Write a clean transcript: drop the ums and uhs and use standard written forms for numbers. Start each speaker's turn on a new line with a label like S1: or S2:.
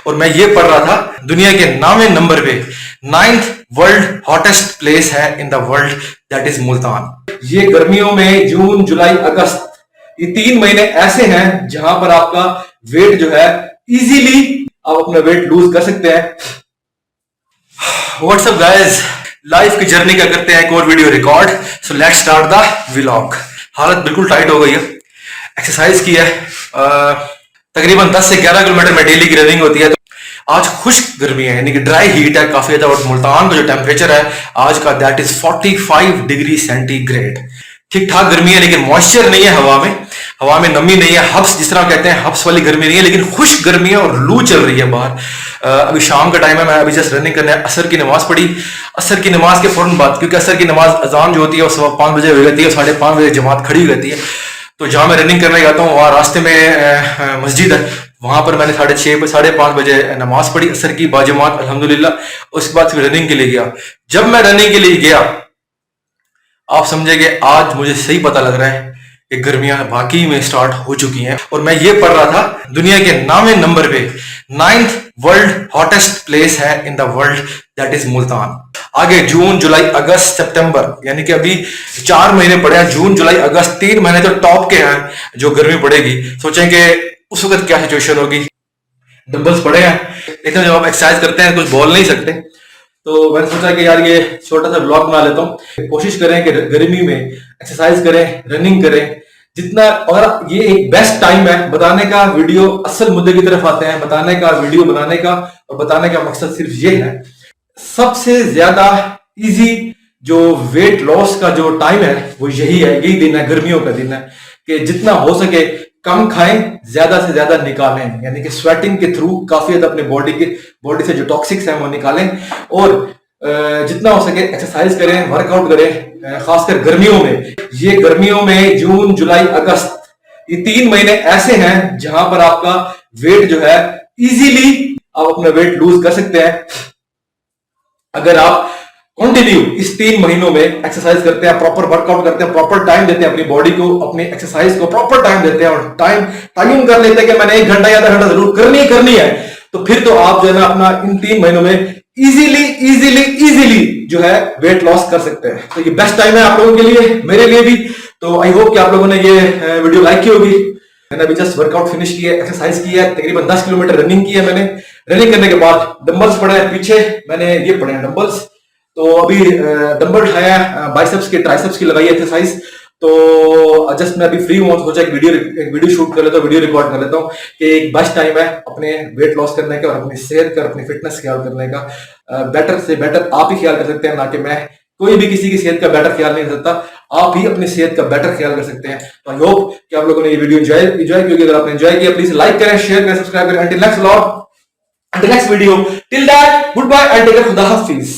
S1: और मैं ये पढ़ रहा था दुनिया के 9वें नंबर पे 9th वर्ल्ड हॉटेस्ट प्लेस है in the world, that is Multan. ये गर्मियों में जून जुलाई अगस्त ये 3 महीने ऐसे हैं जहां पर आपका वेट जो है इजीली आप अपना वेट लूज कर सकते हैं। व्हाट्सअप गाइस, लाइफ की जर्नी का करते हैं एक और video record. So let's start the vlog. हालत बिल्कुल टाइट हो गई है, एक्सरसाइज की है, तकरीबन 10 से 11 किलोमीटर में डेली की रनिंग होती है। तो आज खुश्क गर्मी है, यानी कि ड्राई हीट है काफी ज्यादा। और मुल्तान का जो टेम्परेचर है आज का दैट इज 45 डिग्री सेंटीग्रेड। ठीक ठाक गर्मी है, लेकिन मॉइस्चर नहीं है हवा में नमी नहीं है, हब्स जिस तरह कहते हैं हब्स वाली गर्मी नहीं है, लेकिन खुश्क गर्मी है और लू चल रही है बाहर। अभी शाम का टाइम है, मैं अभी जस्ट रनिंग करने असर की नमाज पढ़ी। असर की नमाज के फौरन बाद, क्योंकि असर की नमाज अजान जो होती है वो 5:15 बजे हो जाती है, 5:30 बजे जमात खड़ी हो जाती है। तो जहां मैं रनिंग करने जाता हूँ वहां रास्ते में मस्जिद है, वहां पर मैंने 6:30 5:30 बजे नमाज पढ़ी असर की बाजमात अल्हम्दुलिल्लाह। उसके बाद फिर रनिंग के लिए गया। जब मैं रनिंग के लिए गया, आप समझेंगे आज मुझे सही पता लग रहा है कि गर्मियां वाकई में स्टार्ट हो चुकी हैं। और मैं ये पढ़ रहा था दुनिया के 9वें नंबर पे 9th वर्ल्ड हॉटेस्ट प्लेस है in the world, that is Multan. आगे जून जुलाई अगस्त सितंबर, यानी कि अभी 4 महीने पड़े हैं। जून जुलाई अगस्त 3 महीने तो टॉप के हैं जो गर्मी पड़ेगी। सोचेंगे उस वक्त क्या सिचुएशन होगी। डंबल्स पड़े हैं, लेकिन जब आप एक्सरसाइज करते हैं कुछ बोल नहीं सकते, तो मैंने सोचा कि यार ये छोटा सा ब्लॉग बना लेता हूँ। कोशिश करें कि गर्मी में एक्सरसाइज करें, रनिंग करें जितना। और ये एक बेस्ट टाइम है बताने का। वीडियो असल मुद्दे की तरफ आते हैं, बताने का, वीडियो बनाने का। और बताने का मकसद सिर्फ ये है, सबसे ज्यादा इजी जो वेट लॉस का जो टाइम है वो यही है, यही दिन है, गर्मियों का दिन है कि जितना हो सके कम खाएं, ज्यादा से ज्यादा निकालें। यानी कि स्वेटिंग के थ्रू काफी ज्यादा अपने बॉडी से जो टॉक्सिक्स हैं वो निकालें। और जितना हो सके एक्सरसाइज करें, वर्कआउट करें, खासकर गर्मियों में। ये गर्मियों में जून जुलाई अगस्त ये 3 महीने ऐसे हैं जहां पर आपका वेट जो है इजीली आप अपना वेट लूज कर सकते हैं अगर आप कंटिन्यू इस 3 महीनों में एक्सरसाइज करते हैं, प्रॉपर वर्कआउट करते हैं, प्रॉपर टाइम देते हैं अपनी बॉडी को, अपनी एक्सरसाइज को प्रॉपर टाइम देते हैं और टाइम कर लेते हैं कि मैंने 1 घंटा या आधा घंटा जरूर करनी है। तो फिर तो आप जो है ना अपना इन 3 महीनों में इजीली जो है वेट लॉस कर सकते हैं। तो ये बेस्ट टाइम है आप लोगों के लिए, मेरे लिए भी। तो आई होप कि आप लोगों ने ये वीडियो लाइक की होगी। मैंने अभी जस्ट वर्कआउट फिनिश किया, एक्सरसाइज की है, तकरीबन 10 किलोमीटर रनिंग की है मैंने। रनिंग करने के बाद डंबल्स पड़े हैं पीछे, मैंने ये पड़े हैं डंबल्स। तो अभी डंबल उठाया, बाइसेप्स की ट्राइसेप्स की लगाई एक्सरसाइज। तो जस्ट मैं अभी फ्री हूँ, सोचा एक वीडियो शूट कर लेता हूँ, वीडियो रिकॉर्ड कर लेता हूँ कि एक बेस्ट टाइम है अपने वेट लॉस करने का और अपनी सेहत का, अपनी फिटनेस ख्याल करने का। बेटर से बेटर आप ही ख्याल कर सकते हैं, ना कि मैं। कोई भी किसी की सेहत का बेटर ख्याल नहीं कर सकता, आप ही अपनी सेहत का बेटर ख्याल कर सकते हैं। तो आई होप कि आप लोगों ने ये वीडियो एंजॉय क्योंकि अगर आपने एंजॉय किया प्लीज लाइक करें, शेयर करें, सब्सक्राइब करें। Until next vlog, until next video, till that goodbye and take care, खुदा हाफिज।